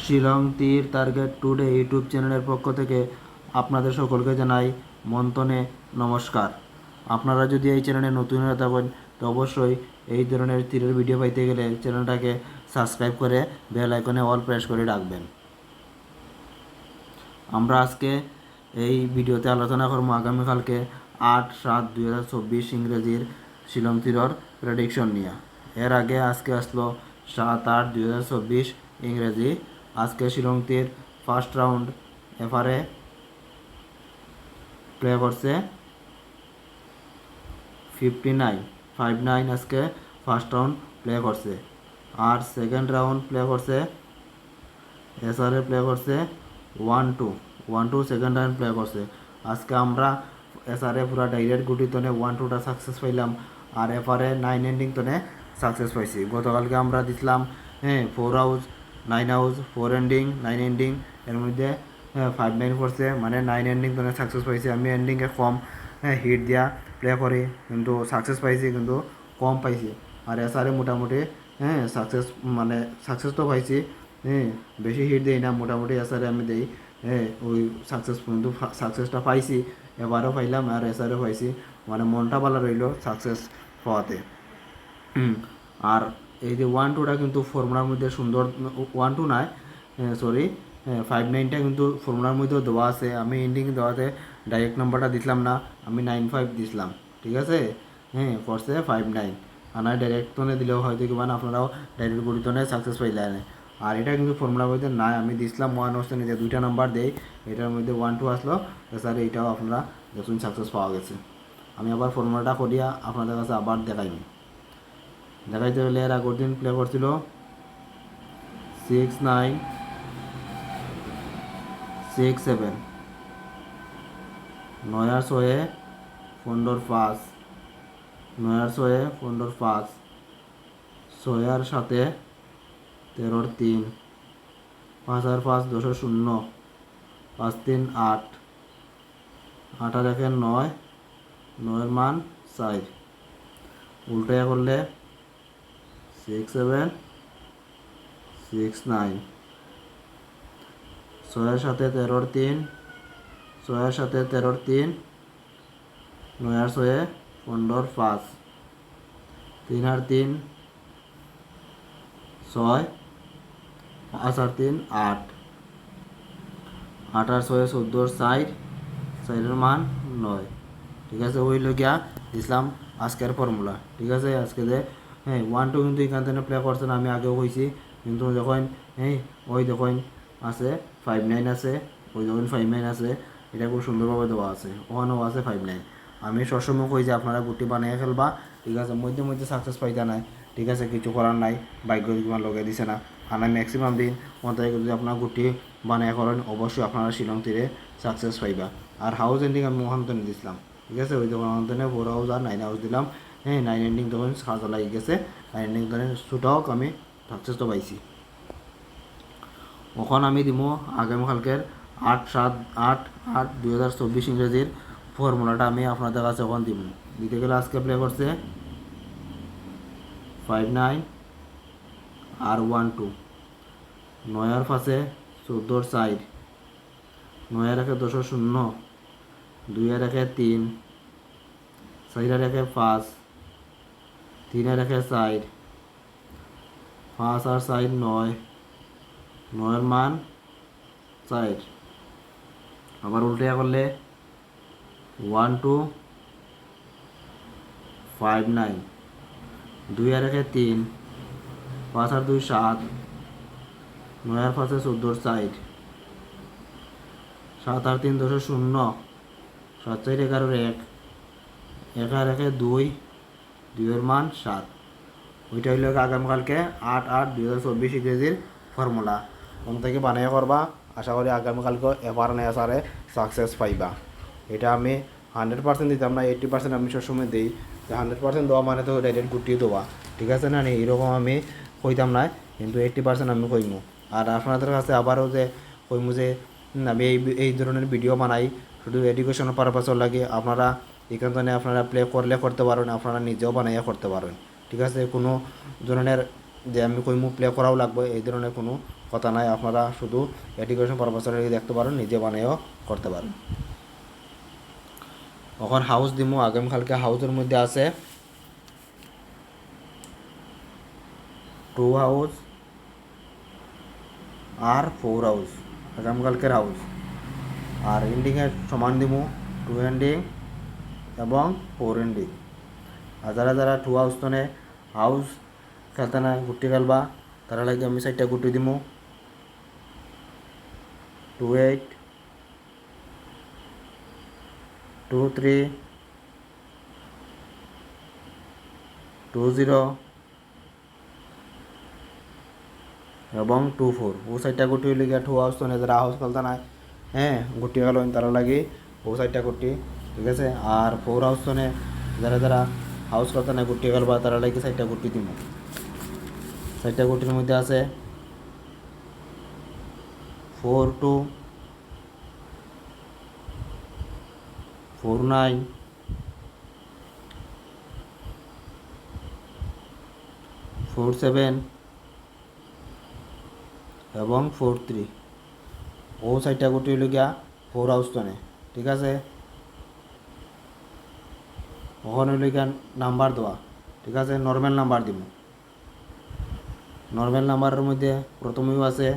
শিলং তীর target today YouTube চ্যানেলের পক্ষ থেকে আপনাদের সকলকে জানাই মন্তনে নমস্কার। আপনারা যদি এই চ্যানেলে নতুন হয়ে থাকেন তো অবশ্যই এই ধরনের তীরের ভিডিও পাইতে গেলে চ্যানেলটাকে সাবস্ক্রাইব করে বেল আইকনে অল প্রেস করে রাখবেন। আমরা আজকে এই ভিডিওতে আলোচনা করবো আগামীকালকে 8/7/2024 ইংরেজির শিলং তীরের প্রেডিকশন নিয়ে। এর আগে আজকে আসলো 7/8/2024 ইংরেজি। আজকে শিলং তীর ফার্স্ট রাউন্ড এফআরে প্লে করছে 59 আজকে ফার্স্ট রাউন্ড প্লে করছে। আর সেকেন্ড রাউন্ড প্লে করছে এসআরে প্লে করছে 1-2 সেকেন্ড রাউন্ড প্লে করছে। আজকে আমরা এসআরে পুরা ডাইরেক্ট গুটি তনে 1-2টা সাকসেস পাইলাম, আর এফআরে 9 এন্ডিং তনে সাকসেস পাইছি। গতকালকে আমরা দিছিলাম 4 হাউস 9 হাউস 4 এন্ডিং 9 এন্ডিং, এর মধ্যে 5-9 করছে, মানে 9 এন্ডিং তনে সাকসেস পাইছি। আমি এন্ডিংয়ে কম হিট দিয়া প্লে করি কিন্তু সাকসেস পাইছি, কিন্তু কম পাইছি। আর এসআরে মোটামুটি সাকসেস মানে সাকসেস তো পাইছি, বেশি হিট দেই না, মোটামুটি এসআরে আমি দেই ওই সাকসেস, কিন্তু সাকসেসটা পাইছি, এবারও পাইলাম আর এসআরও পাইছি, মানে মনটা ভালো রইল সাকসেস পাওয়াতে। আর এই যে 1-2টা কিন্তু ফর্মুলার মধ্যে সুন্দর, 1-2 নয় সরি 5-9টা কিন্তু ফর্মুলার মধ্যেও দেওয়া আছে। আমি এন্ডিং দেওয়াতে ডাইরেক্ট নাম্বারটা দিছিলাম না, আমি 9-5 দিছিলাম, ঠিক আছে। করছে 5-9, আর নয় ডাইরেক্ট তনে দিলেও হয়তো কি মানে আপনারাও ডাইরেক্ট গুড়ি তনে সাকসেস পাইলেন। আর এটা কিন্তু ফর্মুলার মধ্যে নাই, আমি দিছিলাম 1 অপশানে যে 2টা নাম্বার দেই, এটার মধ্যে 1-2 আসলো, স্যার এইটাও আপনারা দেখুন সাকসেস পাওয়া গেছে। আমি আবার ফর্মুলাটা করিয়া আপনাদের কাছে আবার দেখাইতে হলে এর আগের দিন প্লে করছিল 6-9 6-7, 9-6 15-5, 9-6 15-5, 6-7 13-3, 5-5 10-0, 5-3 8, 8-9, 9 মান 4, উল্টায়া করলে 6-7 6-9, 6-7 13-3, 6-7 13-3, 9-6 15-5, 3-3 6, 5-3 8, 8-6 14-4, 4 মান 9, ঠিক আছে। ওই লগিয়া দিছিলাম আজকের ফর্মুলা, ঠিক আছে। আজকে যে 1-2 কিন্তু এখান থেকে প্লে করছে না, আমি আগেও কইছি, কিন্তু যখন ওই যখন আছে 5-9 আছে, ওই যখন 5-9 আছে, এটা খুব সুন্দরভাবে দেওয়া আছে, ওখানেও আছে 5-9। আমি সবসময় কই যে আপনারা গুটি বানিয়ে খেলবা, ঠিক আছে। মধ্যে মধ্যে সাকসেস পাইতা নাই, ঠিক আছে, কিছু করার নাই, ভাগ্য তোমার লগে দিছে না। আর ম্যাক্সিমাম দিন মধ্যে যদি আপনার গুটি বানিয়ে করেন, অবশ্যই আপনারা শিলং তীরে সাকসেস পাইবা। আর হাউস এন্ডিং আমি ওখান থেকে দিছিলাম, ঠিক আছে। ওই যখন ওখান থেকে 4 হাউস আর 9 হাউস দিলাম, 9 এন্ডিং তখন সাজা লাগি গেছে, 9 এন্ডিং তখন ছোট হোক আমি সাকসেস তো পাইছি। ওখান আমি দিব আগামীকালকের 8/7/8/2024 ইংরেজির ফর্মুলাটা আমি আপনাদের কাছে ওখান দিব। দিতে গেলে আজকে প্লে করছে 5-9 আর 1-2, 9 পাশে 14-4, 9 10-0, 2 3, 4 5, 3 4, 5 আর 4 9, 9 মান 4। আবার উল্টে করলে 1-2 5-9, 2 3, 5 আর 2 7, 9 পাশে 14-4, 7 আর 3 10-0, 7 4 11 1, 1 2, 2 মান 7। ওইটা হইল আগামীকালকে 8/8/2024 ইংরেজির ফর্মুলা। ওখান থেকে বানিয়ে করবা, আশা করি আগামীকালকে এবার নেসারে সাকসেস পাইবা। এটা আমি 100% দিতাম না, 80% আমি সবসময় দিই, যে 100% দেওয়া মানে তো ডাইরেক্ট গুটিয়ে দেওয়া, ঠিক আছে না, এরকম আমি কইতাম না, কিন্তু 80% আমি কইমু। আর আপনাদের কাছে আবারও যে কইমু যে আমি এই ধরনের ভিডিও বানাই শুধু এডুকেশনাল পারপাসও লাগে। আপনারা এখান থেকে আপনারা প্লে করলে করতে পারেন, আপনারা নিজেও বানাইয়া করতে পারেন, ঠিক আছে। কোনো ধরনের যে আমি কইমু প্লে করাও লাগবে এই ধরনের কোনো কথা নাই। আপনারা শুধু এডুকেশন পারপাসের দেখতে পারেন, নিজে বানিয়েও করতে পারেন। এখন হাউস দিমু আগামীকালকে। হাউসের মধ্যে আছে 2 হাউস আর 4 হাউস, আগামীকালকের হাউস। আর এন্ডিংয়ের সমান দিমু 2 এন্ডিং এবং 4 এন্ডিং। আর যারা যারা 2 হাউস তনে হাউস খেলতে না গুটি খেলবা তারা লাগে আমি 4টা গুটি দিমু 2 8 2 3 2 0 এবং 2 4। ও 4টা গুটি হইলে গিয়া 2 হাউস তনে যারা হাউস খেলতে নাই গুটি খেলেন তারা লাগে ও 4টা গুটি, ঠিক আছে। আর 4 হাউস তনে যারা যারা হাউস খেলতে নাই গুটি খেলবা তারা লাগে 4টা গুটি দিমু। 4টা গুটির মধ্যে আছে 4 2 4 9 4 7 এবং 4 3। ও 4টা গুটি হইল গিয়া 4 হাউস তনে, ঠিক আছে। ওখানে হইল গিয়া নাম্বার দেওয়া, ঠিক আছে। নর্মাল নাম্বার দিব। নর্মাল নাম্বারের মধ্যে প্রথমেও আছে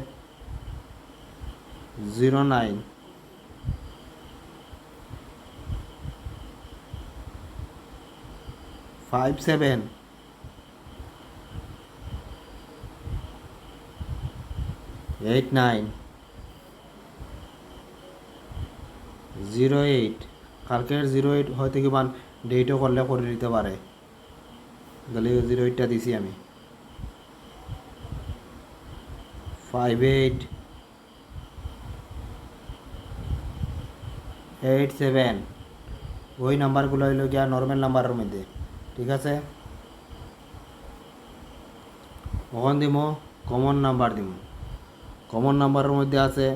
0 9 5 7 8 9 0 8। কালকের 0 8 হয়তো কি মান ডেটও করলে করে দিতে পারে, তাহলে 0 8টা দিছি আমি। 5 8 8 7। ওই নাম্বারগুলো হইল গিয়া নর্মাল নাম্বারের মধ্যে, ঠিক আছে। ওখান দিব কমন নাম্বার দিব। কমন নাম্বারের মধ্যে আছে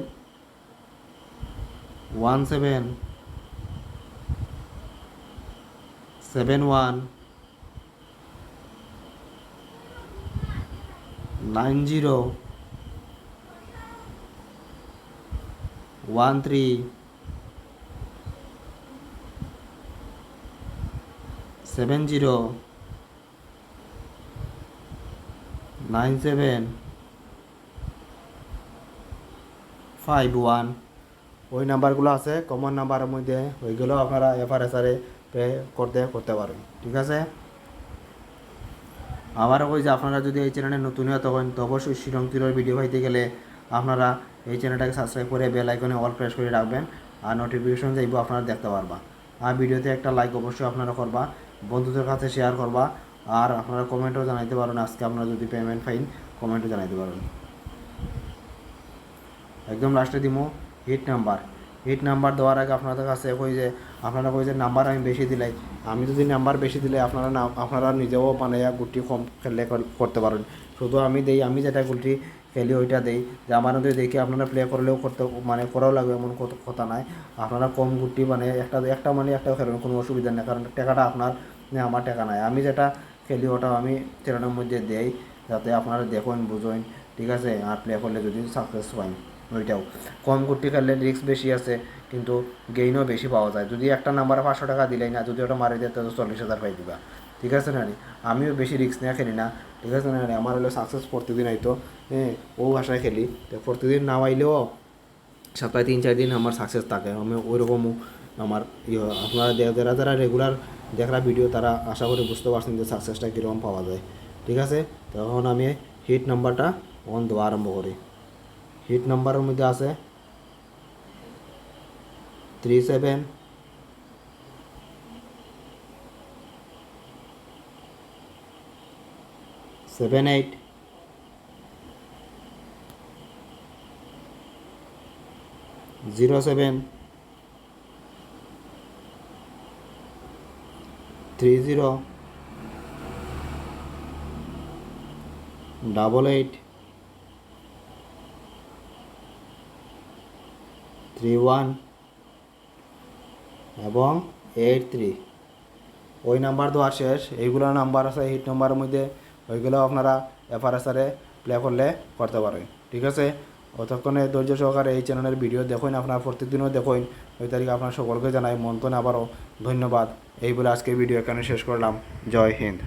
1 7 7 1 9 0 1 3 7 0 9 7 5 1। ওই নাম্বারগুলো আছে কমন নাম্বারের মধ্যে, ওইগুলো আপনারা এফআরএসআরে পে করতে পারেন, ঠিক আছে। আবারও কই যে আপনারা যদি এই চ্যানেলে নতুন হয় তখন তো অবশ্যই শ্রীরঙ্গির ভিডিও পাইতে গেলে আপনারা এই চ্যানেলটাকে সাবস্ক্রাইব করে বেল আইকনে অল প্রেস করে রাখবেন, আর নোটিফিকেশন যাইব আপনারা দেখতে পারবা। আর ভিডিওতে একটা লাইক অবশ্যই আপনারা করবা, বন্ধুদের কাছে শেয়ার করবা, আর আপনারা কমেন্টও জানাইতে পারেন। আজকে আপনারা যদি পেমেন্ট পাইন কমেন্টও জানাইতে পারেন। একদম লাস্টে দিমু হিট নাম্বার। হিট নাম্বার দেওয়ার আগে আপনাদের কাছে আপনারা কই যে নাম্বার আমি বেশি দিলাই, আমি যদি নাম্বার বেশি দিলে আপনারা নিজেও বানাইয়া গুটি কম খেললে করতে পারেন। শুধু আমি আমি যেটা গুটি খেলি ওইটা দেই, যে আমার মধ্যে দেখে আপনারা প্লে করলেও করাও লাগবে এমন কথা নাই। আপনারা কম গুটি একটা খেলবেন, কোনো অসুবিধা নেই, কারণ টাকাটা আপনার আমার টাকা নাই। আমি যেটা খেলি ওটাও আমি চ্যানেলের মধ্যে দেই, যাতে আপনারা দেখুন বুঝুন, ঠিক আছে। আর প্লে করলে যদি সাকসেস পাই, ওইটাও কম গুটি খেললে রিস্ক বেশি আছে, কিন্তু গেইনও বেশি পাওয়া যায়। যদি একটা নাম্বারে 500 টাকা দিলেই না, যদি ওটা মারি দেয় তাহলে 40,000 পাই দিবা, ঠিক আছে না। আমিও বেশি রিস্ক নিয়ে খেলি না, ঠিক আছে না। আমার হলো সাকসেস প্রতিদিন হয়তো ও ভাষায় খেলি, তো প্রতিদিন না আইলেও সপ্তাহে 3-4 দিন আমার সাকসেস থাকে। আমি ওইরকমও আমার আপনারা যারা যারা রেগুলার দেখরা ভিডিও তারা আশা করি বুঝতে পারছেন যে সাকসেসটা কীরকম পাওয়া যায়, ঠিক আছে। তখন আমি হিট নাম্বারটা অন দেওয়া আরম্ভ করি। হিট নাম্বারের মধ্যে আছে 3 7 7 8 0 7 3 0 8 8 3 1 এবং 8 3। ওই নাম্বার দেওয়া শেষ। এইগুলো নাম্বার আছে হিট নাম্বারের মধ্যে ওইগুলো আপনারা এফআরএসআরে প্লে করলে করতে পারেন। ঠিক আছে, অতক্ষণে ধৈর্য সহকারে এই চ্যানেলের ভিডিও দেখুন, আপনার প্রত্যেকদিনও দেখুন। ওই তারিখে আপনার সকলকে জানাই মন্তন আবারও ধন্যবাদ। এই বলে আজকের ভিডিও এখানে শেষ করলাম। জয় হিন্দ।